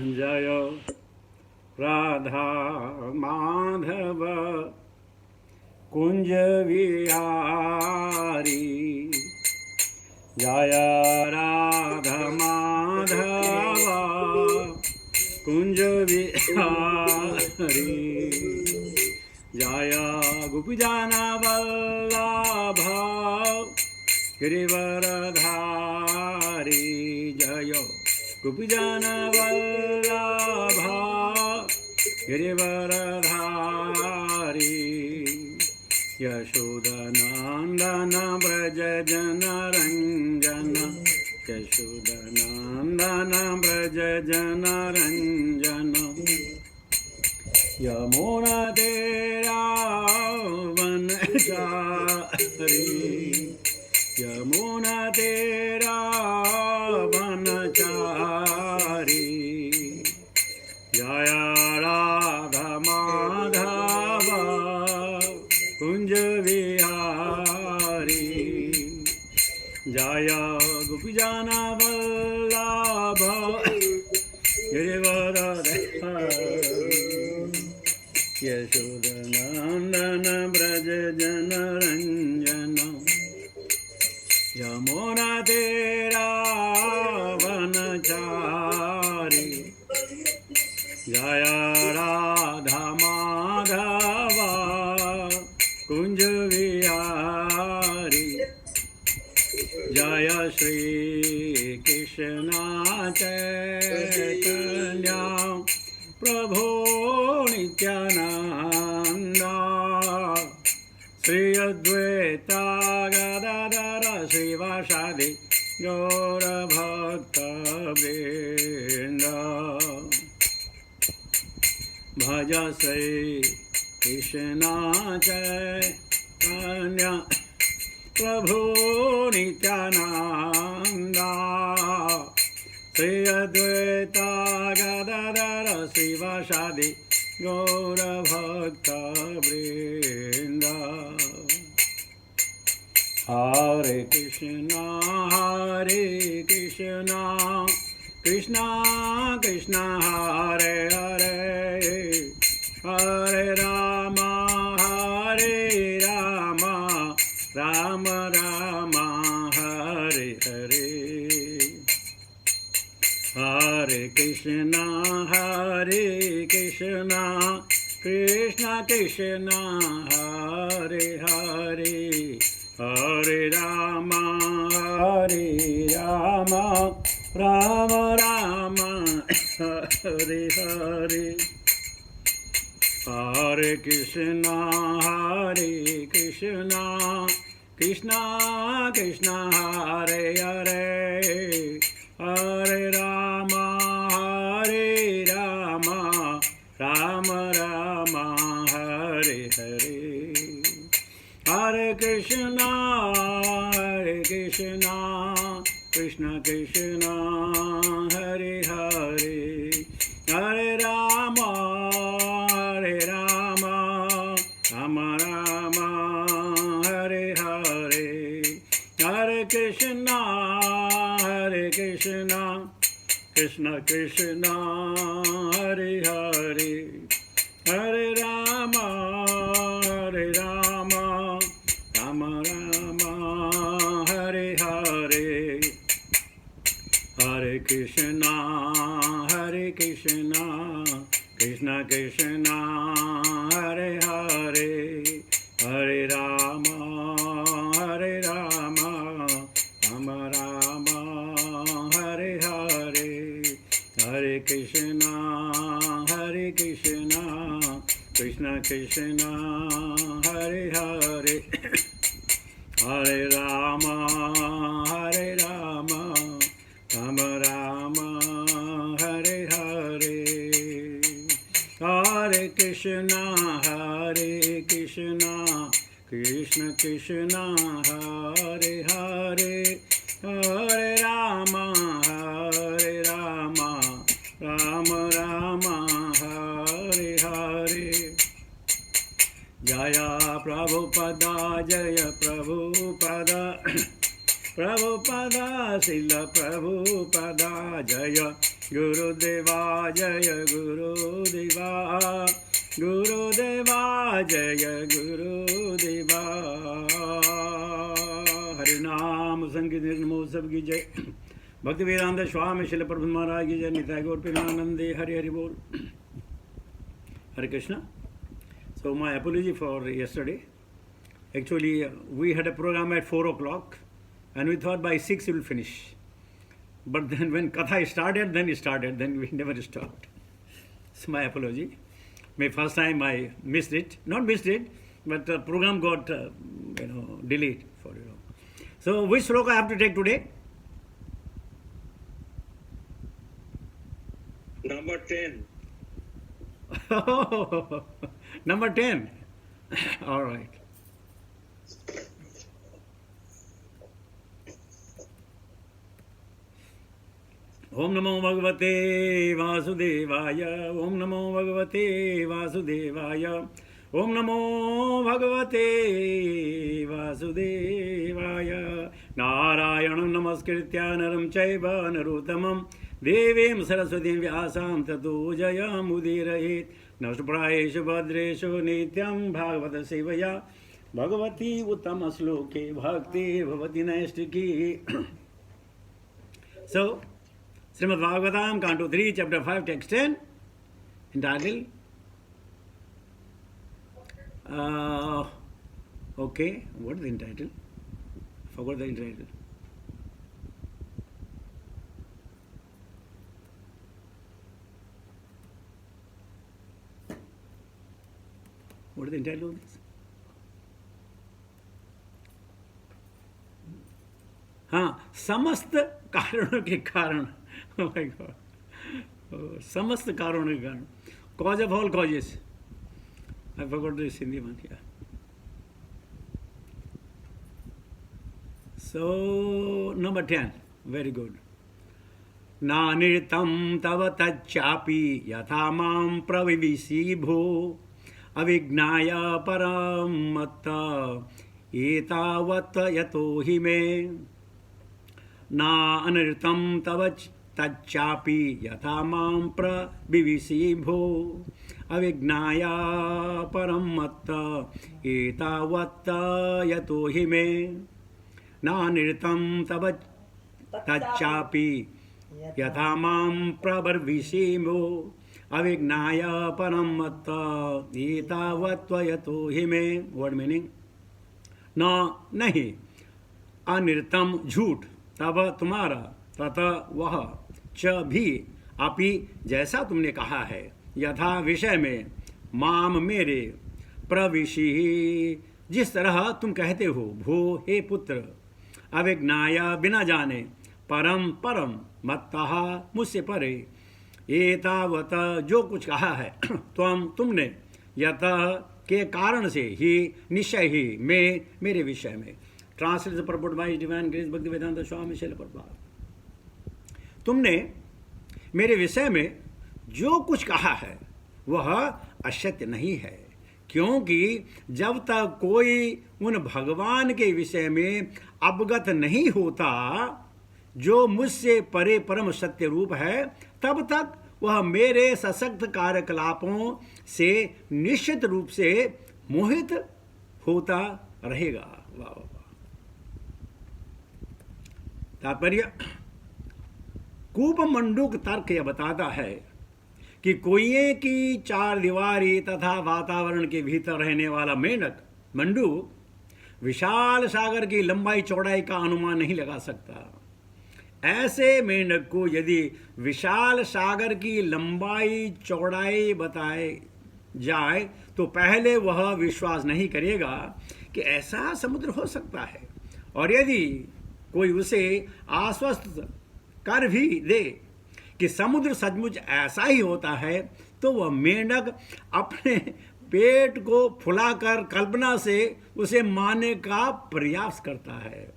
जय राधा माधव कुंज विहारी। जय राधा माधव कुंज विहारी। जय गोपीजन वल्लभ गिरिवरधारी। जय गोपीजन वल्लभ गिरिवरधारी। यशोदनंदन व्रज जनरंजन। यशोदनंदन व्रज जनरंजन। यमुना तेरा वनचारी। यमुना तेरा वनचारी। जय राधा माधव कुंज विहारी। जय गोपीजन वल्लभ गिरिवरधारी। यशोदनंदन व्रज जनरंजन। यमुना तेरा वनचारी। जय राधा माधव कुंज विहारी। जय श्री कृष्ण चैतन्य प्रभो नित्यानंद। श्री अद्वैता गदाधर श्रीवासादि गौरभक्तवृंद। भज श्री कृष्ण चैतन्य प्रभु नित्यानंद। श्री अद्वैता गदाधर श्रीवासादि गौरभक्तवृंद। हरे कृष्ण कृष्ण कृष्ण हरे हरे। हरे राम राम राम हरे हरे। हरे कृष्ण कृष्ण कृष्ण हरे हरे। हरे राम राम राम हरे हरे। हरे कृष्ण कृष्ण कृष्ण हरे हरे। हरे राम राम राम हरे हरे। हरे कृष्ण कृष्ण कृष्ण हरे हरे। हरे राम राम राम हरे हरे। हरे कृष्ण कृष्ण कृष्ण हरे हरे। हरे राम राम राम हरे हरे। हरे कृष्ण कृष्ण कृष्ण हरे हरे। हरे राम राम राम हरे हरे। हरे कृष्ण कृष्ण कृष्ण हरे हरे। हरे राम राम राम हरे हरे। हरे कृष्ण कृष्ण कृष्ण हरे हरे। हरे राम राम राम हरे हरे। जय प्रभुपदा जय प्रभुपदा श्रील प्रभुपदा। जय गुरुदेवा जय गुरुदेवा, गुरुदेवा जय गुरुदेवा। हरि नाम संकीर्तन महोत्सव की जय। भक्ति वेदांत स्वामी शिल प्रभु महाराज की जय। निताय गौर प्रेमानंदे। हरि हरि बोल। Hare Krishna. So my apology for yesterday. Actually, we had a program at 4 o'clock and we thought by 6 we will finish. But then when Katha started, then we never stopped. So my apology. My first time I missed it. Not missed it, but the program got, delayed for. So which sloka I have to take today? Number 10. Number 10. All right. Om Namo Bhagavate Vasudevaya. Om Namo Bhagavate Vasudevaya. Om Namo Bhagavate Vasudevaya. Narayanam Namaskritya Naram Chaiva Narottamam Devim Saraswatim Vyasam Tato Jayam Udirayet. Nashprayeshu Bhadreshu Nityam Bhagavata Sevaya. Bhagavati Uttama Sloke Bhakti Bhavati Naistiki. So, Srimad Bhagavatam, Canto 3, Chapter 5, Text 10, entitled, okay, what is the entitle? Forgot the entitle. What is the entitle of this? हाँ, समस्त कारणों के कारण. Oh my God. समस्त कारणों के कारण. Cause of all causes. I forgot this Hindi one here. So, number 10. Very good. नानिर्तं तव तच्चापि यथा मां प्रविविशि भो अविज्ञाय परं मत्ता एतावत् यतो हि मे नानिर्तं तव तच्चापि यथा मां प्रविविशि भो अविज्ञाय परं मत्ता एतावत् यतो हि मे नानिर्तं तव तच्चापि यथा मां प्रब्रवीषि भो अविज्ञाय परं मत्ता एतावत् यतो हि मे. वर्ड मीनिंग, न नहीं, अनिर्तम झूठ, तब तुम्हारा, तथा वह, च भी, अपि जैसा तुमने कहा है, यथा विषय में, माम मेरे, प्रविशि जिस तरह तुम कहते हो, भो हे पुत्र, अविज्ञाय बिना जाने, परम परम मत्तः मुझसे परे, एतावत जो कुछ कहा है, तुमने, यतः के कारण से ही, निश्चय ही, मैं मेरे विषय में. ट्रांसलेट प्रपोर्ट बाय डिवाइन ग्रेस भक्ति वेदांत स्वामी शिल प्रभुपाद. तुमने मेरे विषय में जो कुछ कहा है वह असत्य नहीं है, क्योंकि जब तक कोई उन भगवान के विषय में अवगत नहीं होता जो मुझसे परे परम सत्य रूप है, तब तक वह मेरे सशक्त कार्यकलापों से निश्चित रूप से मोहित होता रहेगा. वाह वाह. तात्पर्य, कूपमंडूक तर्क यह बताता है कि कुएं की चार दीवारी तथा वातावरण के भीतर रहने वाला मेंढक मंडूक विशाल सागर की लंबाई चौड़ाई का अनुमान नहीं लगा सकता. ऐसे मेंढक को यदि विशाल सागर की लंबाई चौड़ाई बताए जाए तो पहले वह विश्वास नहीं करेगा कि ऐसा समुद्र हो सकता है, और यदि कोई उसे आश्वस्त कर भी दे कि समुद्र सचमुच ऐसा ही होता है, तो वह मेंढक अपने पेट को फुलाकर कल्पना से उसे मारने का प्रयास करता है,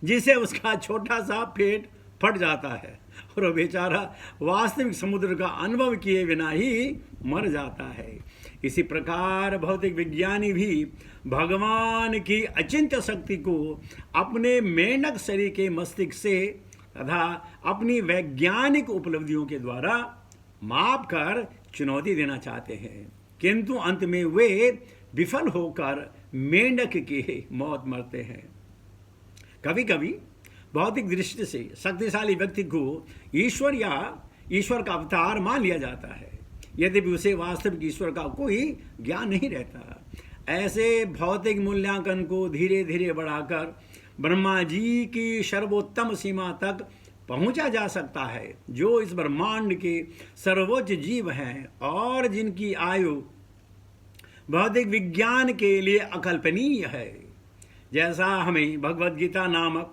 जिसे उसका छोटा सा पेट फट जाता है और वह बेचारा वास्तविक समुद्र का अनुभव किए बिना ही मर जाता है. इसी प्रकार भौतिक विज्ञानी भी भगवान की अचिंत्य शक्ति को अपने मेंढक शरीर के मस्तिष्क से तथा अपनी वैज्ञानिक उपलब्धियों के द्वारा माप कर चुनौती देना चाहते हैं, किंतु अंत में वे विफल होकर मेंढक की मौत मरते हैं। कभी कभी भौतिक दृष्टि से शक्तिशाली व्यक्ति को ईश्वर या ईश्वर का अवतार मान लिया जाता है, यद्यपि उसे वास्तविक ईश्वर का कोई ज्ञान नहीं रहता। ऐसे भौतिक मूल्यांकन को धीरे धीरे बढ़ाकर ब्रह्मा जी की सर्वोत्तम सीमा तक पहुंचा जा सकता है, जो इस ब्रह्मांड के सर्वोच्च जीव हैं और जिनकी आयु भौतिक विज्ञान के लिए अकल्पनीय है। जैसा हमें भगवद गीता नामक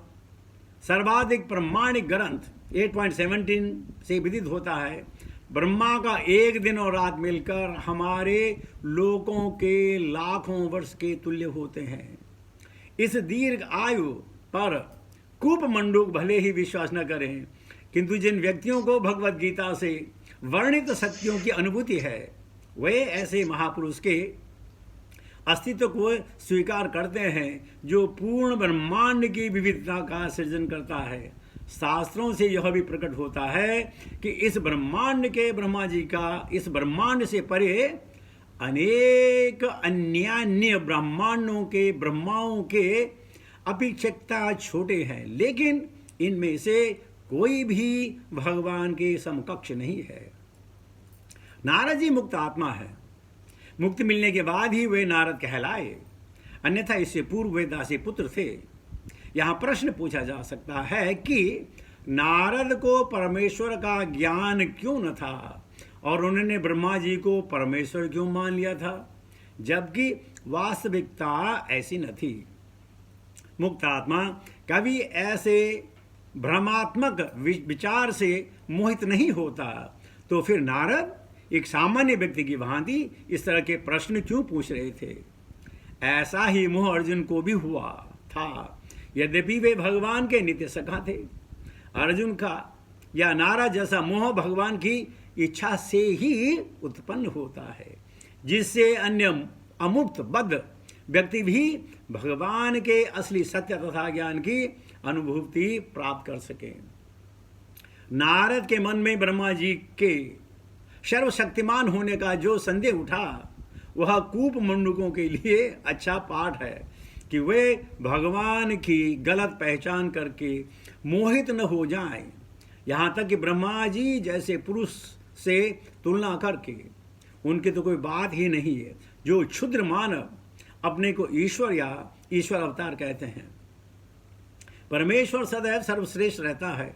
सर्वाधिक प्रमाणिक ग्रंथ 8.17 से विदित होता है, ब्रह्मा का एक दिन और रात मिलकर हमारे लोकों के लाखों वर्ष के तुल्य होते हैं। इस दीर्घ आयु पर कूपमंडूक भले ही विश्वास न करें, किंतु जिन व्यक्तियों को भगवद गीता से वर्णित शक्तियों की अनुभूति है, वे ऐसे महापुरुष के अस्तित्व को स्वीकार करते हैं जो पूर्ण ब्रह्मांड की विविधता का सृजन करता है। शास्त्रों से यह भी प्रकट होता है कि इस ब्रह्मांड के ब्रह्मा जी का इस ब्रह्मांड से परे अनेक अन्यान्य ब्रह्मांडों के ब्रह्माओं के अपेक्षाकृत छोटे हैं, लेकिन इनमें से कोई भी भगवान के समकक्ष नहीं है। नारद जी मुक्त आत्मा है। मुक्ति मिलने के बाद ही वे नारद कहलाए, अन्यथा इससे पूर्व वे दासी पुत्र थे। यहाँ प्रश्न पूछा जा सकता है कि नारद को परमेश्वर का ज्ञान क्यों न था और उन्होंने ब्रह्मा जी को परमेश्वर क्यों मान लिया था, जबकि वास्तविकता ऐसी न थी। मुक्त आत्मा कभी ऐसे भ्रमात्मक विचार से मोहित नहीं होता, तो फिर नारद एक सामान्य व्यक्ति की भांति इस तरह के प्रश्न क्यों पूछ रहे थे। ऐसा ही मोह अर्जुन को भी हुआ था, यद्यपि वे भगवान के नित्य सखा थे। अर्जुन का या नारद जैसा मोह भगवान की इच्छा से ही उत्पन्न होता है, जिससे अन्य अमुक्त बद्ध व्यक्ति भी भगवान के असली सत्य तथा ज्ञान की अनुभूति प्राप्त कर सके। नारद के मन में ब्रह्मा जी के सर्वशक्तिमान होने का जो संदेह उठा, वह कूप मंडूकों के लिए अच्छा पाठ है कि वे भगवान की गलत पहचान करके मोहित न हो जाएं। यहाँ तक कि ब्रह्मा जी जैसे पुरुष से तुलना करके उनकी तो कोई बात ही नहीं है, जो क्षुद्र मानव अपने को ईश्वर या ईश्वर अवतार कहते हैं। परमेश्वर सदैव सर्वश्रेष्ठ रहता है,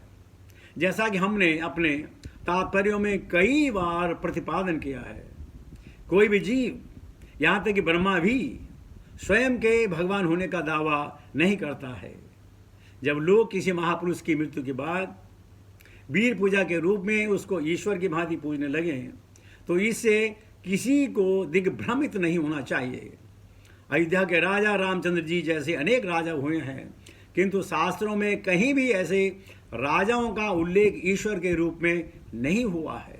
जैसा कि हमने अपने तात्पर्यों में कई बार प्रतिपादन किया है। कोई भी जीव, यहाँ तक कि ब्रह्मा भी स्वयं के भगवान होने का दावा नहीं करता है। जब लोग किसी महापुरुष की मृत्यु के बाद वीर पूजा के रूप में उसको ईश्वर की भांति पूजने लगे, तो इससे किसी को दिग्भ्रमित नहीं होना चाहिए। अयोध्या के राजा रामचंद्र जी जैसे अनेक राजा हुए हैं, किंतु शास्त्रों में कहीं भी ऐसे राजाओं का उल्लेख ईश्वर के रूप में नहीं हुआ है।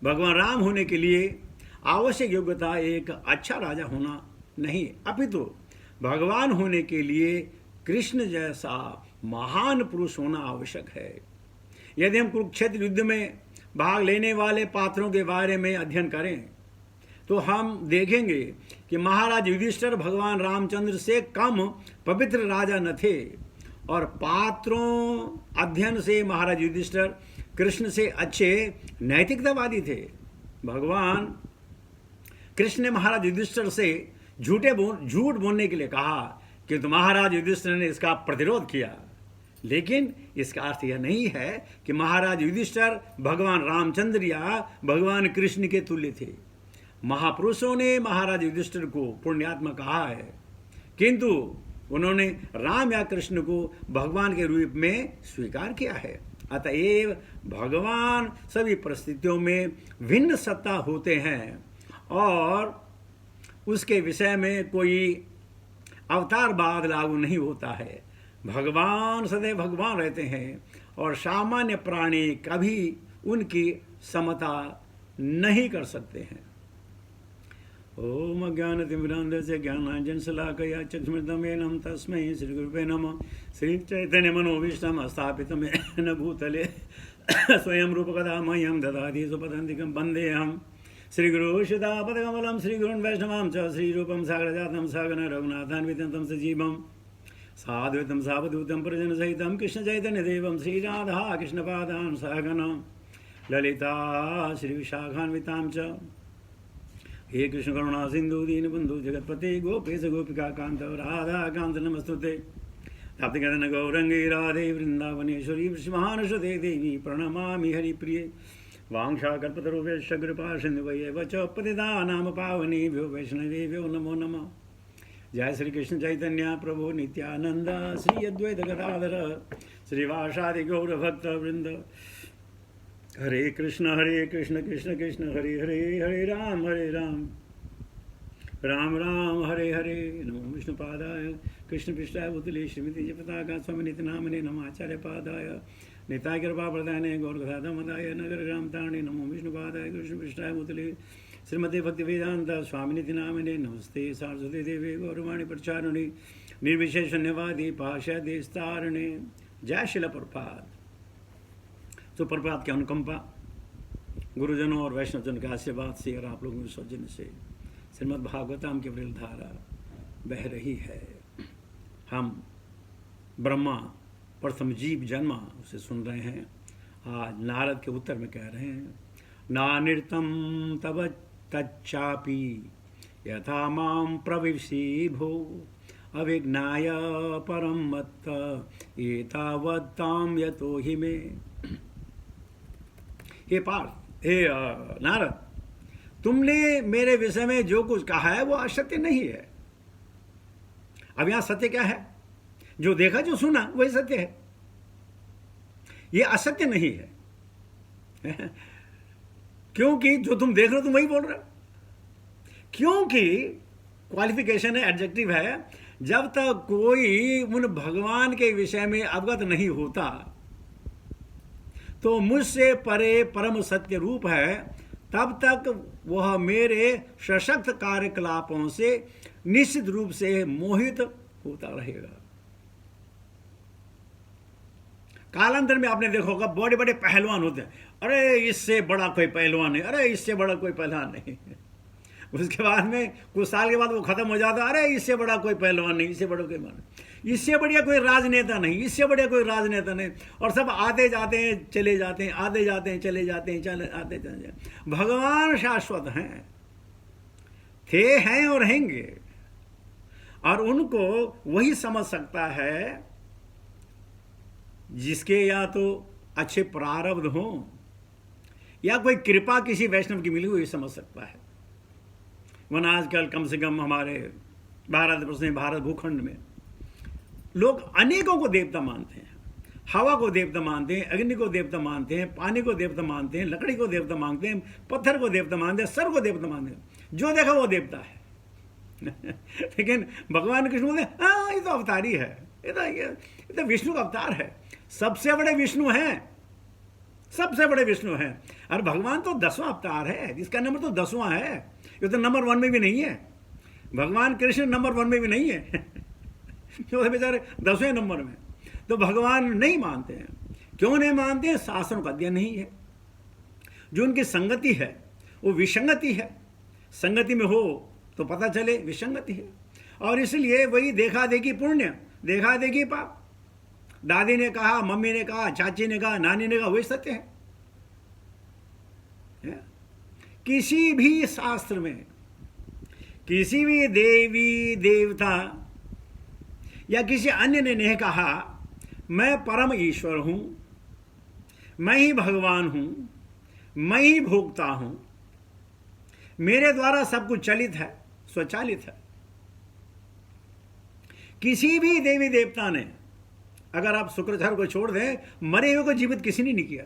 भगवान राम होने के लिए आवश्यक योग्यता एक अच्छा राजा होना नहीं, अपितु भगवान होने के लिए कृष्ण जैसा महान पुरुष होना आवश्यक है। यदि हम कुरुक्षेत्र युद्ध में भाग लेने वाले पात्रों के बारे में अध्ययन करें, तो हम देखेंगे कि महाराज युधिष्ठिर भगवान रामचंद्र से कम पवित्र राजा न थे, और पात्रों अध्ययन से महाराज युधिष्ठिर कृष्ण से अच्छे नैतिकतावादी थे। भगवान कृष्ण ने महाराज युधिष्ठिर से झूठ बोलने के लिए कहा, किंतु महाराज युधिष्ठिर ने इसका प्रतिरोध किया। लेकिन इसका अर्थ यह नहीं है कि महाराज युधिष्ठिर भगवान रामचंद्र या भगवान कृष्ण के तुल्य थे। महापुरुषों ने महाराज युधिष्ठिर को पुण्यात्मा कहा है, किंतु उन्होंने राम या कृष्ण को भगवान के रूप में स्वीकार किया है। अतएव भगवान सभी परिस्थितियों में भिन्न सत्ता होते हैं और उसके विषय में कोई अवतारवाद लागू नहीं होता है। भगवान सदैव भगवान रहते हैं और सामान्य प्राणी कभी उनकी समता नहीं कर सकते हैं। ओम अज्ञानतिमिरान्धस्य ज्ञानाञ्जनशलाकया चक्षुस्मिलितं येन तस्मै श्रीगुरुवे नमः। श्रीचैतन्यमनोभीष्टं स्थापितं येन भूतले स्वयं रूपकदा मह्यं ददाति स्वपदान्तिकं वन्देऽहं श्रीगुरो श्रीदापदकमलं श्रीगुरुन् वैष्णवां च श्रीरूपं सागरजातं सागरं रघुनाथान्वितं तं सजीवं साद्वैतं सावधूतं परिजनसहितं कृष्णचैतन्यदेवं श्रीराधा कृष्णपादान् सहगणं ललिता श्रीविशाखान्वितां च हे कृष्ण करुणा सिंधु दीनबंधु जगतपते गोपेश गोपिका कांत राधा कांत नमस्तुते तप्तगण गौरंगी राधे वृंदावनेश्वरी वृषभानुसुते देवी प्रणमामि हरिप्रिये वांशाकल्पतरुभ्यश्च कृपा सिन्धुभ्यैव च पतितानां पावनेभ्यो वैष्णवेभ्यो नमो नमः। जय श्री कृष्ण चैतन्य प्रभु नित्यानंद श्री अद्वैत गदाधर श्रीवासादि गौर भक्त वृंद। हरे कृष्ण कृष्ण कृष्ण हरे हरे हरे राम राम राम हरे हरे। नमो विष्णुपादाय कृष्ण पृष्ठाय भूतले श्रीमती जपताका स्वामी नित्य नामने नमः आचार्य पादाय निताय कृपा प्रदाने गौरकथामदाय नगर ग्राम तारणे नमो विष्णुपादाय कृष्ण पृष्ठाय भूतले श्रीमती भक्ति वेदांत स्वामी नित्य नामने नमस्ते सारस्वती देवी गौरवाणी प्रचारिणे निर्विशेष शून्यवादी पाशादेस्तारणे। जय शिल प्रभुपाद। तो प्रभुपाद की अनुकंपा, गुरुजनों और वैष्णवजन के आशीर्वाद से और आप लोगों के सौजन्य से श्रीमद् भागवतम की वृल धारा बह रही है। हम ब्रह्मा प्रथम जीव जन्मा उसे सुन रहे हैं। आज नारद के उत्तर में कह रहे हैं, नानिर्तम तव तच्चापि यथा मां प्रविशि भो अविज्ञाय परम मत्त एतावत्तां यतो हि मे। हे पार्थ, हे नारद, तुमने मेरे विषय में जो कुछ कहा है वो असत्य नहीं है। अब यहां सत्य क्या है? जो देखा जो सुना वही सत्य है, ये असत्य नहीं है। क्योंकि जो तुम देख रहे हो तुम वही बोल रहे हो। क्योंकि क्वालिफिकेशन है, एडजेक्टिव है, जब तक कोई उन भगवान के विषय में अवगत नहीं होता तो मुझसे परे परम सत्य रूप है, तब तक वह मेरे सशक्त कार्यकलापों से निश्चित रूप से मोहित होता रहेगा। कालांतर में आपने देखा होगा बड़े बड़े पहलवान होते हैं, अरे इससे बड़ा कोई पहलवान नहीं, अरे इससे बड़ा कोई पहलवान नहीं। उसके बाद में कुछ साल के बाद वो खत्म हो जाता, अरे इससे बड़ा कोई पहलवान नहीं, इससे बड़ा कोई इससे बढ़िया कोई राजनेता नहीं, इससे बढ़िया कोई राजनेता नहीं। और सब आते जाते हैं चले जाते हैं, आते जाते हैं चले जाते हैं, चले आते चले जाते। भगवान शाश्वत हैं, थे हैं और रहेंगे, और उनको वही समझ सकता है जिसके या तो अच्छे प्रारब्ध हो या कोई कृपा किसी वैष्णव की मिली हुई समझ सकता है। वरना आजकल कम से कम हमारे भारतवर्ष में, भारत भूखंड में लोग अनेकों को देवता मानते हैं। हवा को देवता मानते हैं, अग्नि को देवता मानते हैं, पानी को देवता मानते हैं, लकड़ी को देवता मानते हैं, पत्थर को देवता मानते हैं, सर को देवता मानते हैं। जो देखा वो देवता है। लेकिन भगवान कृष्ण बोलते हाँ ये तो अवतारी है, ये तो विष्णु का अवतार है, सबसे बड़े विष्णु हैं, सबसे बड़े विष्णु हैं। और भगवान तो 10वां अवतार है, जिसका नंबर तो 10वां है। ये तो नंबर 1 में भी नहीं है। भगवान कृष्ण नंबर 1 में भी नहीं है। जो बेचारे 10वें नंबर में। तो भगवान नहीं मानते हैं। क्यों नहीं मानते हैं? शास्त्रों का अध्ययन नहीं है। जो उनकी संगति है वो विसंगति है। संगति में हो तो पता चले विसंगति है, और इसलिए वही देखा देखी पुण्य, देखा देखी पाप। दादी ने कहा, मम्मी ने कहा, चाची ने कहा, नानी ने कहा, वही सत्य है। किसी भी शास्त्र में किसी भी देवी देवता या किसी अन्य ने नहीं कहा मैं परम ईश्वर हूं, मैं ही भगवान हूं, मैं ही भोक्ता हूं, मेरे द्वारा सब कुछ चलित है, स्वचालित है। किसी भी देवी देवता ने, अगर आप शुक्राचार्य को छोड़ दें, मरे हुए को जीवित किसी ने नहीं किया।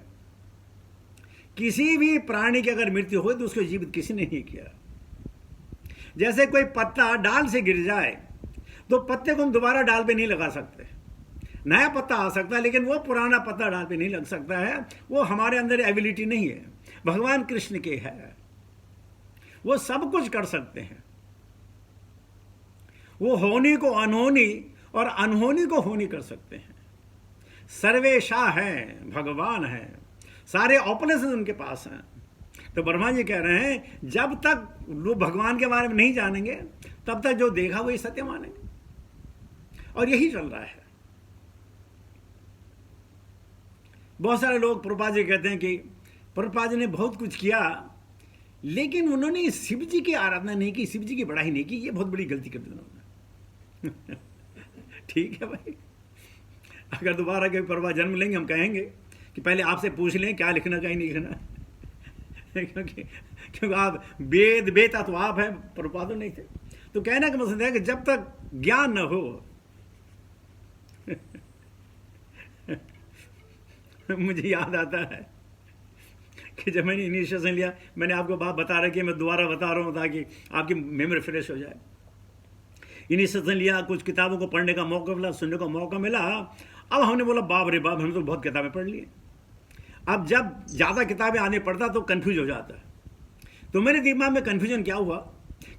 किसी भी प्राणी की अगर मृत्यु हो तो उसको जीवित किसी ने नहीं किया। जैसे कोई पत्ता डाल से गिर जाए तो पत्ते को हम दोबारा डाल पे नहीं लगा सकते। नया पत्ता आ सकता है, लेकिन वो पुराना पत्ता डाल पे नहीं लग सकता है। वो हमारे अंदर एबिलिटी नहीं है, भगवान कृष्ण के है। वो सब कुछ कर सकते हैं। वो होनी को अनहोनी और अनहोनी को होनी कर सकते हैं। सर्वेशा है, भगवान है, सारे ऑपरेशन उनके पास हैं। तो ब्रह्मा जी कह रहे हैं जब तक लोग भगवान के बारे में नहीं जानेंगे तब तक जो देखा वही सत्य मानेंगे, और यही चल रहा है। बहुत सारे लोग प्रभुपाद जी कहते हैं कि प्रभुपाद जी ने बहुत कुछ किया लेकिन उन्होंने शिव जी की आराधना नहीं की, शिव जी की बढ़ाई नहीं की, ये बहुत बड़ी गलती कर दी उन्होंने। ठीक है भाई, अगर दोबारा कभी प्रभुपाद जन्म लेंगे हम कहेंगे कि पहले आपसे पूछ लें क्या लिखना क्या नहीं लिखना। क्योंकि आप वेद बेता तो आप हैं, प्रभुपाद नहीं थे। तो कहना का मकसद है कि जब तक ज्ञान न हो मुझे याद आता है कि जब मैंने इनिशिएशन लिया, मैंने आपको बात बता रखी है, मैं दोबारा बता रहा हूँ ताकि आपकी मेमोरी फ्रेश हो जाए। इनिशिएशन लिया, कुछ किताबों को पढ़ने का मौका मिला, सुनने का मौका मिला। अब हमने बोला बाप रे बाप, हमने तो बहुत किताबें पढ़ ली। अब जब ज़्यादा किताबें आने पड़ता तो कन्फ्यूज हो जाता है। तो मेरे दिमाग में कन्फ्यूजन क्या हुआ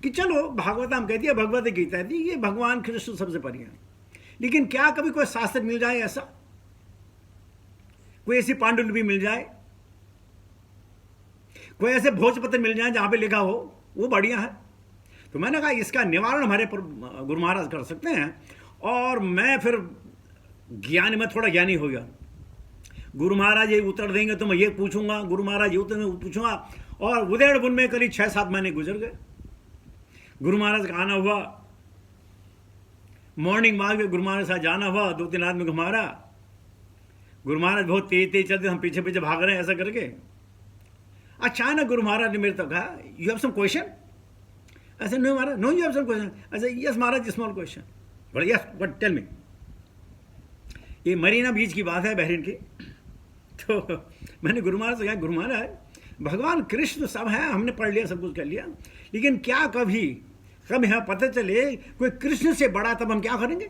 कि चलो भागवतम कहती है, भगवत गीता कहती है, ये भगवान कृष्ण सबसे परे हैं, लेकिन क्या कभी कोई शास्त्र मिल जाए ऐसा, कोई ऐसी पांडुलिपि मिल जाए, कोई ऐसे भोजपत्र मिल जाए जहां पे लिखा हो, वो बढ़िया है। तो मैंने कहा इसका निवारण हमारे गुरु महाराज कर सकते हैं। और मैं फिर ज्ञानी में थोड़ा ज्ञानी हो गया। गुरु महाराज ये उत्तर देंगे तो मैं ये पूछूंगा, गुरु महाराज ये उत्तर पूछूंगा, और उधेड़ बुन में करीब 6-7 महीने गुजर गए। गुरु महाराज का आना हुआ, मॉर्निंग वॉक में गुरु महाराज के साथ जाना हुआ, 2-3 आदमी को मारा। गुरु महाराज बहुत तेज तेज चलते, हम पीछे पीछे भाग रहे हैं ऐसा करके। अचानक गुरु महाराज ने मेरे तक कहा, यू हैव सम क्वेश्चन? ऐसे no Maharaj, no you have some question? ऐसे यस महाराज, स्मॉल क्वेश्चन। बोले यस, बट टेल मी। ये मरीना बीच की बात है, बहरीन की। तो मैंने गुरु महाराज से कहा, गुरु महाराज भगवान कृष्ण सब है, हमने पढ़ लिया, सब कुछ कर लिया, लेकिन क्या कभी हमें पता चले कोई कृष्ण से बड़ा, तब हम क्या करेंगे?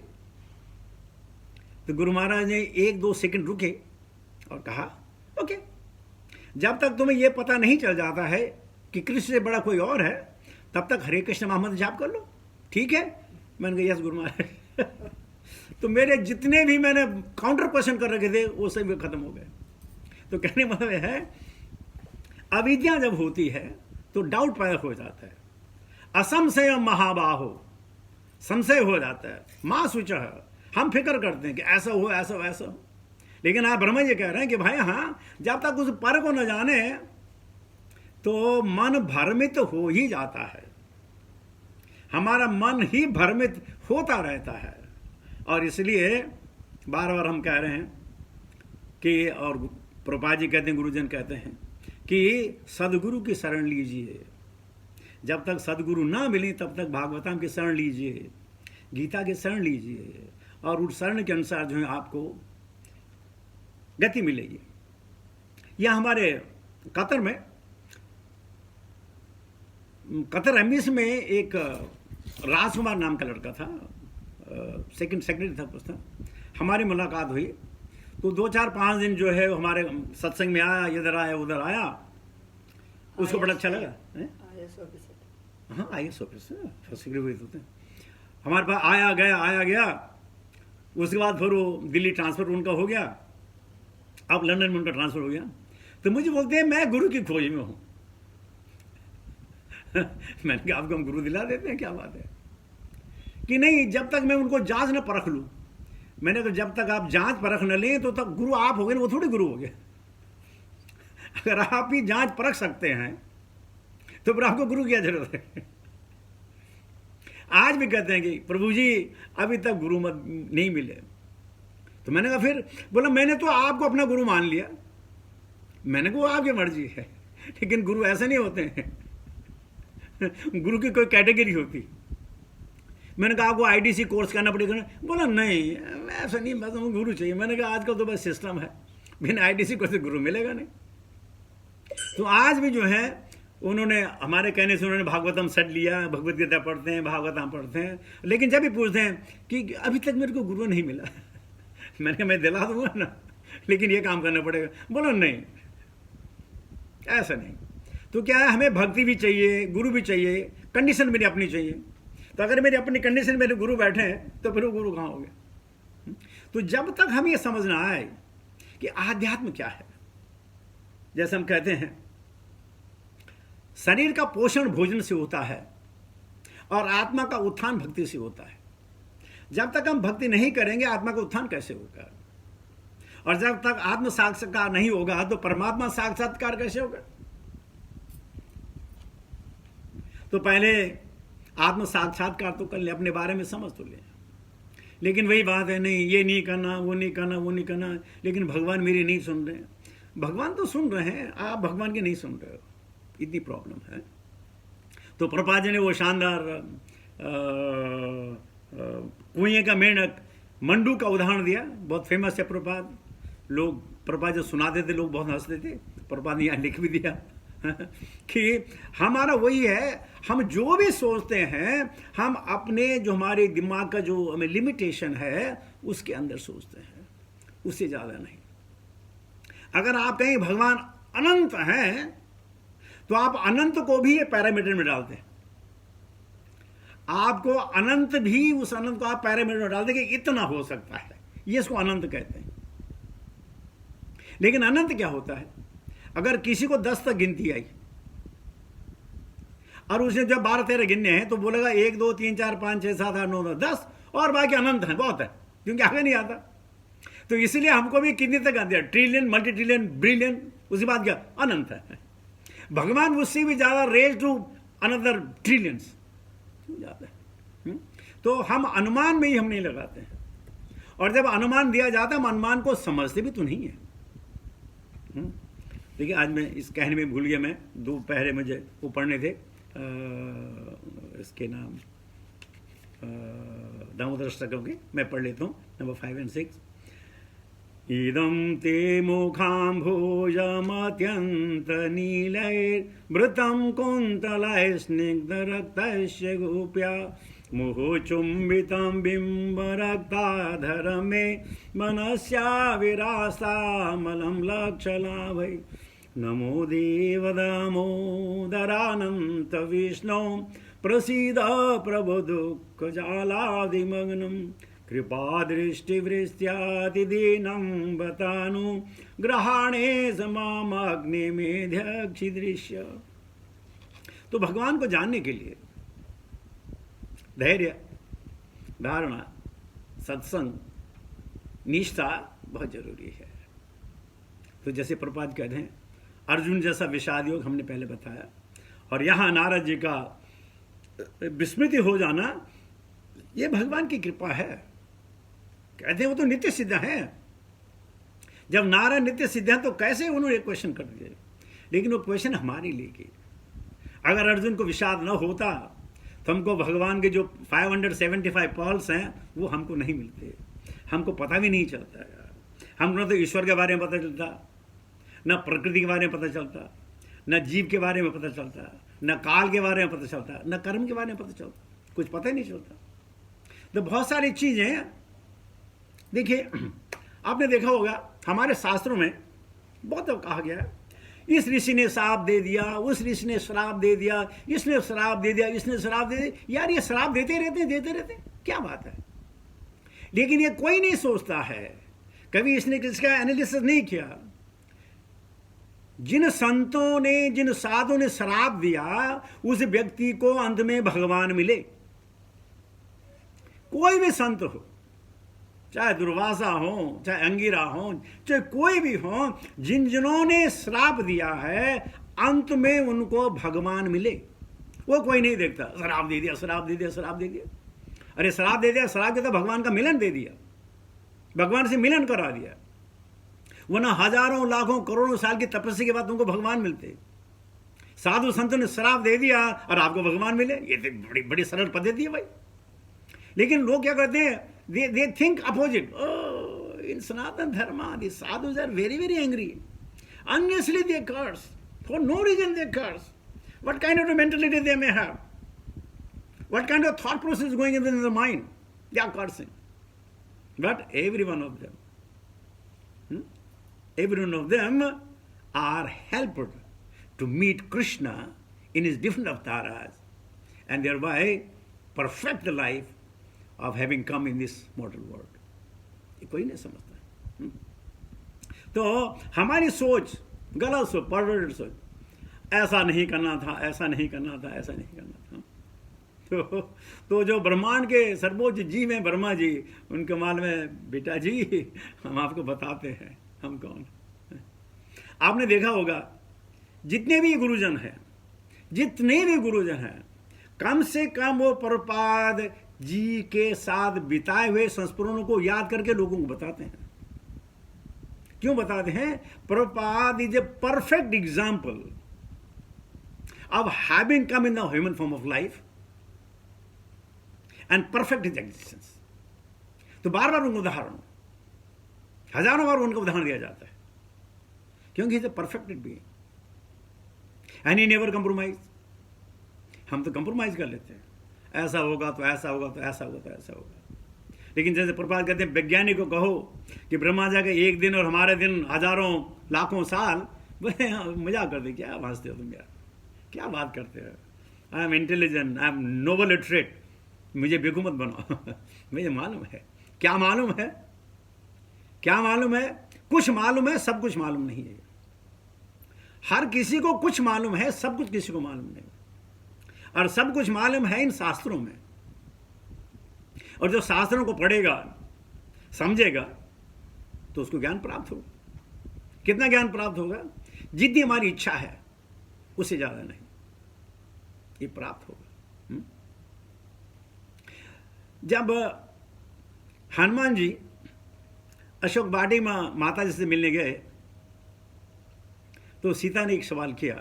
तो गुरु महाराज ने 1-2 सेकंड रुके और कहा, ओके, जब तक तुम्हें यह पता नहीं चल जाता है कि कृष्ण से बड़ा कोई और है, तब तक हरे कृष्ण मोहम्मद जाप कर लो, ठीक है? मैंने कहा यस गुरु महाराज। तो मेरे जितने भी मैंने काउंटर क्वेश्चन कर रखे थे वो सभी खत्म हो गए। तो कहने मतलब है, अविद्या जब होती है तो डाउट पैदा हो जाता है। असंशय महाबाहो, संशय हो जाता है। मां सूचा है, हम फिक्र करते हैं कि ऐसा हो ऐसा हो ऐसा हो, लेकिन आप ब्रह्मा जी कह रहे हैं कि भाई हाँ, जब तक उस पर को न जाने तो मन भ्रमित हो ही जाता है। हमारा मन ही भ्रमित होता रहता है, और इसलिए बार बार हम कह रहे हैं कि, और प्रभुपाद जी कहते हैं, गुरुजन कहते हैं कि सदगुरु की शरण लीजिए। जब तक सदगुरु ना मिले तब तक भागवतम की शरण लीजिए, गीता की शरण लीजिए, और उस शरण के अनुसार जो है आपको गति मिलेगी। यह हमारे कतर में, कतर एमबीसी में एक राजकुमार नाम का लड़का था, सेक्रेटरी था उसका। हमारी मुलाकात हुई तो 2-4-5 दिन जो है हमारे सत्संग में आया, इधर आया उधर आया, उसको बड़ा अच्छा लगा। हाँ, IAS ऑफिसर, सेक्रेटरी होते हैं। हमारे पास आया गया। उसके बाद फिर वो दिल्ली ट्रांसफर उनका हो गया, अब लंदन में उनका ट्रांसफर हो गया। तो मुझे बोलते हैं मैं गुरु की खोज में हूँ। मैंने कहा आपको हम गुरु दिला देते हैं, क्या बात है? कि नहीं, जब तक मैं उनको जांच न परख लूँ। मैंने कहा जब तक आप जांच परख न लें तो तब गुरु आप हो गए, वो थोड़ी गुरु हो गए। अगर आप ही जांच परख सकते हैं तो फिर आपको गुरु की जरूरत है। आज भी कहते हैं कि प्रभु जी अभी तक गुरु मत नहीं मिले। तो मैंने कहा फिर, बोला मैंने तो आपको अपना गुरु मान लिया। मैंने कहा वो आपकी मर्जी है, लेकिन गुरु ऐसे नहीं होते हैं। गुरु की कोई कैटेगरी होती। मैंने कहा आपको IDC कोर्स करना पड़ेगा। बोला नहीं, ऐसा नहीं, बस हमको गुरु चाहिए। मैंने कहा आजकल तो बस सिस्टम है, बिना IDC कोर्स से गुरु मिलेगा नहीं। तो आज भी जो है उन्होंने हमारे कहने से उन्होंने भागवतम सेट लिया, भगवत गीता पढ़ते हैं, भागवतम पढ़ते हैं, लेकिन जब भी पूछते हैं कि अभी तक मेरे को गुरु नहीं मिला। मैंने कहा मैं दिला दूंगा ना, लेकिन ये काम करना पड़ेगा। बोलो नहीं, ऐसा नहीं। तो क्या है, हमें भक्ति भी चाहिए, गुरु भी चाहिए, कंडीशन मेरी अपनी चाहिए। तो अगर मेरी अपनी कंडीशन मेरे गुरु बैठे हैं तो फिर वो गुरु कहाँ हो गए? तो जब तक हम ये समझना आए कि आध्यात्म क्या है, जैसे हम कहते हैं शरीर का पोषण भोजन से होता है और आत्मा का उत्थान भक्ति से होता है। जब तक हम भक्ति नहीं करेंगे आत्मा का उत्थान कैसे होगा? और जब तक आत्म साक्षात्कार नहीं होगा तो परमात्मा साक्षात्कार कैसे होगा? तो पहले आत्म साक्षात्कार तो कर ले, अपने बारे में समझ तो ले। लेकिन वही बात है, नहीं ये नहीं करना, वो नहीं करना, वो नहीं करना, लेकिन भगवान मेरी नहीं सुन रहे। भगवान तो सुन रहे हैं, आप भगवान की नहीं सुन रहे हो, इतनी प्रॉब्लम है। तो प्रभुपाद जी ने वो शानदार कुएं का मेंढक मंडू का उदाहरण दिया, बहुत फेमस है प्रभुपाद। लोग प्रभुपाद जो सुनाते थे लोग बहुत हंसते थे, प्रभुपाद ने यहाँ लिख भी दिया कि हमारा वही है, हम जो भी सोचते हैं हम अपने जो हमारे दिमाग का जो हमें लिमिटेशन है उसके अंदर सोचते हैं, उससे ज़्यादा नहीं। अगर आप कहें भगवान अनंत हैं तो आप अनंत को भी ये पैरामीटर में डालते हैं। आपको अनंत भी, उस अनंत को आप पैरामीटर में डालते कि इतना हो सकता है, ये इसको अनंत कहते हैं। लेकिन अनंत क्या होता है? अगर किसी को 10 तक गिनती आई और उसने जब 12-13 गिनने हैं तो बोलेगा 1 2 3 4 5 6 7 8 9 10 और बाकी अनंत है, बहुत है, क्योंकि आगे नहीं आता। तो इसलिए हमको भी कितने तक आते हैं, ट्रिलियन, मल्टी ट्रिलियन, ब्रिलियन, उसके बाद क्या अनंत है। भगवान उससे भी ज्यादा रेज टू अनदर ट्रिलियंस ज्यादा है। तो हम अनुमान में ही हम नहीं लगाते हैं, और जब अनुमान दिया जाता है हम अनुमान को समझते भी तो नहीं है। देखिए आज मैं इस कहने में भूल गया, मैं 2 पहरे मुझे वो पढ़ने थे, इसके नाम दामोदर अष्टकम के, मैं पढ़ लेता हूँ नंबर 5 और 6। इदं ते मुखाम्भोजमत्यन्त नीलैर्भृतं कुन्तलैस्निग्धरक्तस्य गोप्या मुहुचुम्बितं बिम्बरक्ताधर मे मनस्याविरास्तामलं लक्षलाभै। नमो देवदामोदरानन्त विष्णो प्रसीद प्रभो दुःखजालादिमग्नं कृपादृष्टिवृष्ट्यादिदीनं बतानु ग्रहाणे समामग्निमेध्यक्षिदृश्य। तो भगवान को जानने के लिए धैर्य, धारणा, सत्संग, निष्ठा बहुत जरूरी है। तो जैसे प्रभुपाद कहते हैं अर्जुन जैसा विषाद योग हमने पहले बताया, और यहाँ नारद जी का विस्मृति हो जाना ये भगवान की कृपा है। कहते हैं वो तो नित्य सिद्ध है। जब नारायण नित्य सिद्ध है तो कैसे उन्होंने क्वेश्चन कर दिए, लेकिन वो क्वेश्चन हमारे लिए की। अगर अर्जुन को विषाद न होता तो हमको भगवान के जो 575 पॉल्स हैं वो हमको नहीं मिलते, हमको पता भी नहीं चलता यार। हमको न तो ईश्वर के बारे में पता चलता, न प्रकृति के बारे में पता चलता, न जीव के बारे में पता चलता, न काल के बारे में पता चलता, न कर्म के बारे में पता चलता, कुछ पता ही नहीं चलता। तो बहुत सारी चीजें देखिए, आपने देखा होगा हमारे शास्त्रों में बहुत कहा गया है, इस ऋषि ने श्राप दे दिया, उस ऋषि ने श्राप दे दिया, इसने श्राप दे दिया, इसने श्राप दे दिया। यार ये श्राप देते रहते क्या बात है? लेकिन ये कोई नहीं सोचता है, कभी इसने किसका एनालिसिस नहीं किया। जिन संतों ने, जिन साधुओं ने श्राप दिया उस व्यक्ति को अंत में भगवान मिले। कोई भी संत हो, चाहे दुर्वासा हो, चाहे अंगिरा हो, चाहे कोई भी हो, जिन्होंने श्राप दिया है अंत में उनको भगवान मिले। वो कोई नहीं देखता श्राप दे दिया, श्राप दे दिया, श्राप दे दिया। अरे श्राप दे दिया, श्राप देता, भगवान का मिलन दे दिया, भगवान से मिलन करा दिया। वरना हजारों लाखों करोड़ों साल की तपस्या के बाद तुमको भगवान मिलते। साधु संतों ने श्राप दे दिया और आपको भगवान मिले, ये तो बड़ी बड़ी सरल पद्धति है भाई। लेकिन लोग क्या करते हैं, they think opposite. Oh, in Sanatana Dharma, the sadhus are very, very angry. Unjustly they curse. For no reason they curse. What kind of a mentality they may have? What kind of thought process is going on in the mind? They are cursing. But every one of them are helped to meet Krishna in his different avatars and thereby perfect the life of having come in this mortal world. ये कोई नहीं समझता। तो हमारी सोच गलत सोच, perverted सोच, ऐसा नहीं करना था, ऐसा नहीं करना था, ऐसा नहीं करना था। तो जो ब्रह्मांड के सर्वोच्च जीव हैं ब्रह्मा जी, उनके माल में बेटा जी हम आपको बताते हैं हम कौन। आपने देखा होगा जितने भी गुरुजन हैं, जितने भी गुरुजन हैं, कम से कम वो प्रभुपाद जी के साथ बिताए हुए संस्मरणों को याद करके लोगों को बताते हैं। क्यों बताते हैं? Prabhupada is a perfect example of having come in the human form of life and perfect his existence. तो बार बार उनको उदाहरण, हजारों बार उनका उदाहरण दिया जाता है, क्योंकि is a perfected being and he never compromise. हम तो कंप्रोमाइज कर लेते हैं, ऐसा होगा तो ऐसा होगा तो ऐसा होगा तो ऐसा होगा। लेकिन जैसे प्रभुपाद कहते हैं, वैज्ञानिक को कहो कि ब्रह्मा जी का एक दिन और हमारे दिन हजारों लाखों साल, बोले मजाक कर दे, क्या हंसते हो तुम यार, क्या बात करते हो, I am intelligent, I am noble literate, मुझे बेवकूफ मत बनाओ। मुझे मालूम है। क्या मालूम है? क्या मालूम है? कुछ मालूम है, सब कुछ मालूम नहीं है। हर किसी को कुछ मालूम है, सब कुछ किसी को मालूम नहीं, और सब कुछ मालूम है इन शास्त्रों में। और जो शास्त्रों को पढ़ेगा, समझेगा, तो उसको ज्ञान प्राप्त होगा। कितना ज्ञान प्राप्त होगा? जितनी हमारी इच्छा है उससे ज्यादा नहीं, ये प्राप्त होगा। जब हनुमान जी अशोक वाटी में माता जी से मिलने गए, तो सीता ने एक सवाल किया,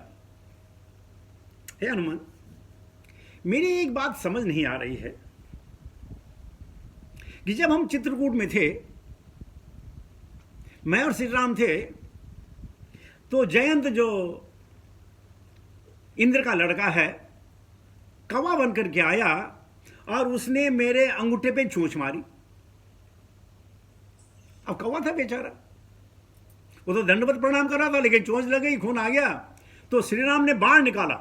हे हनुमान, मेरी एक बात समझ नहीं आ रही है कि जब हम चित्रकूट में थे, मैं और श्री राम थे, तो जयंत जो इंद्र का लड़का है, कौवा बनकर के आया और उसने मेरे अंगूठे पे चोंच मारी। अब कौवा था बेचारा, वो तो दंडवत प्रणाम कर रहा था, लेकिन चोंच लग गई, खून आ गया। तो श्री राम ने बाण निकाला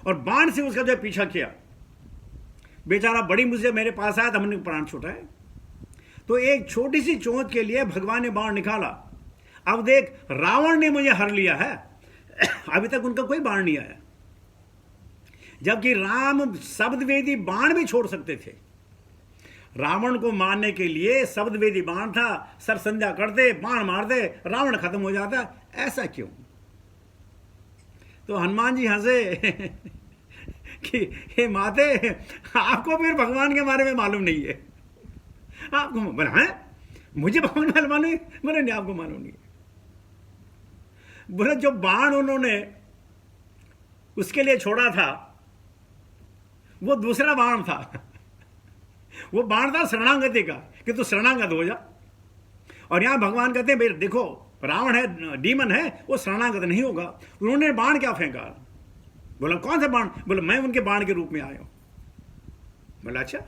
और बाण से उसका जो पीछा किया। बेचारा बड़ी मुझसे मेरे पास आया, तो हमने प्राण छुटाए। तो एक छोटी सी चोंच के लिए भगवान ने बाण निकाला। अब देख, रावण ने मुझे हर लिया है, अभी तक उनका कोई बाण नहीं आया, जबकि राम शब्दवेदी बाण भी छोड़ सकते थे। रावण को मारने के लिए शब्दवेदी बाण था, सर संध्या कर दे, बाण मार दे, रावण खत्म हो जाता। ऐसा क्यों? तो हनुमान जी हंसे कि हे माते, आपको फिर भगवान के बारे में मालूम नहीं है। आपको बोला है, मुझे भगवान के मालूम नहीं? बोले नहीं, आपको मालूम नहीं है। बोले जो बाण उन्होंने उसके लिए छोड़ा था, वो दूसरा बाण था। वो बाण था शरणागति का, कि तू शरणागत हो जा। और यहां भगवान कहते हैं, भाई देखो, रावण है, डीमन है, वो शरणागत नहीं होगा। उन्होंने बाण क्या फेंका? बोला कौन सा बाण? बोला मैं उनके बाण के रूप में आया हूं। बोला अच्छा,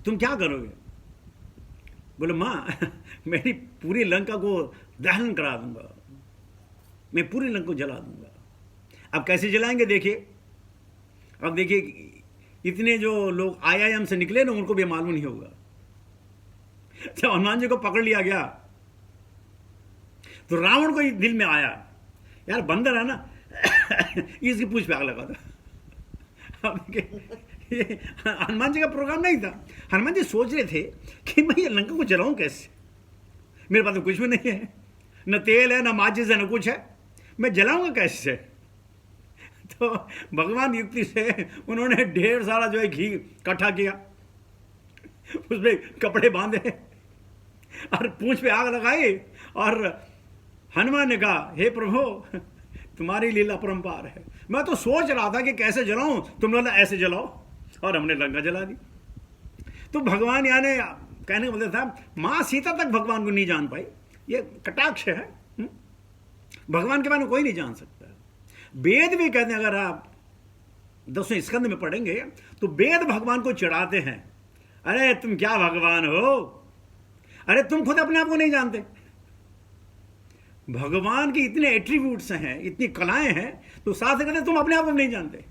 तुम क्या करोगे? बोले मां, मेरी पूरी लंका को दहन करा दूंगा, मैं पूरी लंका को जला दूंगा। अब कैसे जलाएंगे देखिए। अब देखिए, इतने जो लोग IIM से निकले ना, उनको भी मालूम नहीं होगा। जब हनुमान जी को पकड़ लिया गया, तो रावण को दिल में आया, यार बंदर है ना, इसकी पूंछ पे आग लगा दो। अब देखिए, हनुमान जी का प्रोग्राम नहीं था। हनुमान जी सोच रहे थे कि मैं ये लंका को जलाऊं कैसे, मेरे पास तो कुछ भी नहीं है, न तेल है, न माचिस है, न कुछ है, मैं जलाऊंगा कैसे? तो भगवान युक्ति से उन्होंने ढेर सारा जो है घी इकट्ठा किया, उसमें कपड़े बांधे और पूंछ पे आग लगाई, और हनुमान ने कहा, हे प्रभु, तुम्हारी लीला परंपार है। मैं तो सोच रहा था कि कैसे जलाऊं, तुम लोग ऐसे जलाओ, और हमने लंका जला दी। तो भगवान यानी कहने का मतलब था, मां सीता तक भगवान को नहीं जान पाई। ये कटाक्ष है। भगवान के बारे में कोई नहीं जान सकता। वेद भी कहते हैं, अगर आप 10वें स्कंद में पढ़ेंगे, तो वेद भगवान को चिढ़ाते हैं, अरे तुम क्या भगवान हो, अरे तुम खुद अपने आप को नहीं जानते। भगवान के इतने एट्रीब्यूट्स हैं, इतनी कलाएं हैं, तो साथ कहते तुम अपने आप को नहीं जानते,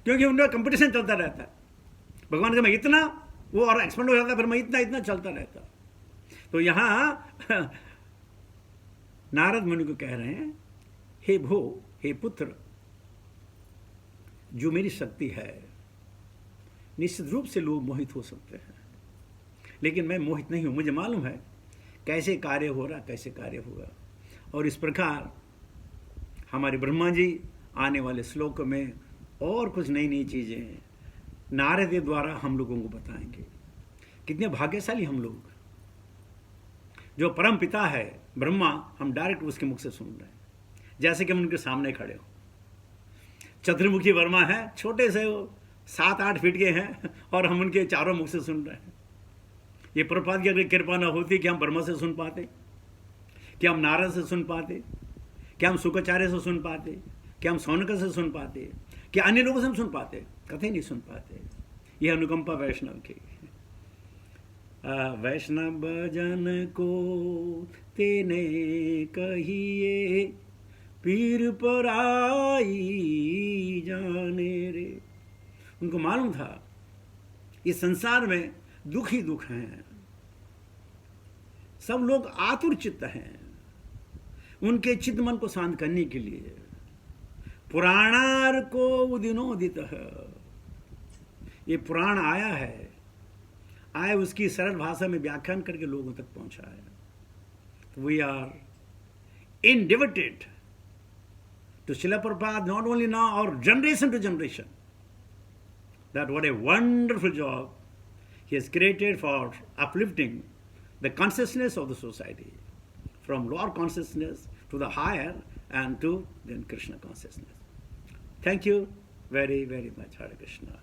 क्योंकि उनका कंपटीशन चलता रहता है। भगवान का मैं इतना, वो और एक्सपेंड हो जाता, फिर मैं इतना इतना चलता रहता। तो यहाँ नारद मुनि को कह रहे हैं, हे भो, हे पुत्र, जो मेरी शक्ति है, निश्चित रूप से लोग मोहित हो सकते हैं, लेकिन मैं मोहित नहीं हूं। मुझे मालूम है कैसे कार्य हो रहा, कैसे कार्य होगा। और इस प्रकार हमारे ब्रह्मा जी आने वाले श्लोक में और कुछ नई नई चीजें नारद के द्वारा हम लोगों को बताएंगे। कितने भाग्यशाली हम लोग, जो परम पिता है ब्रह्मा, हम डायरेक्ट उसके मुख से सुन रहे हैं, जैसे कि हम उनके सामने खड़े हो। चतुर्मुखी वर्मा है, छोटे से वो 7-8 फीट के हैं, और हम उनके चारों मुख से सुन रहे हैं। ये प्रभुपाद की अगर कृपा न होती कि हम ब्रह्मा से सुन पाते, क्या हम नारद से सुन पाते, क्या हम शुक्राचार्य से सुन पाते, क्या हम सौनक से सुन पाते, क्या अन्य लोगों से हम सुन पाते? कभी नहीं सुन पाते। ये अनुकंपा वैष्णव की। वैष्णव जन को तेने कहिए, पीर पराई जाने रे। उनको मालूम था इस संसार में दुख ही दुख हैं, सब लोग आतुर चित्त हैं। उनके चित्त मन को शांत करने के लिए पुराणार को उदिनोदित है, ये पुराण आया है, आए उसकी सरल भाषा में व्याख्यान करके लोगों तक पहुंचाया। We are indebted to Srila Prabhupada, not only now, or generation to generation, that what a wonderful job he has created for uplifting the consciousness of the society, from lower consciousness to the higher and to then Krishna consciousness. Thank you very, very much. Hare Krishna.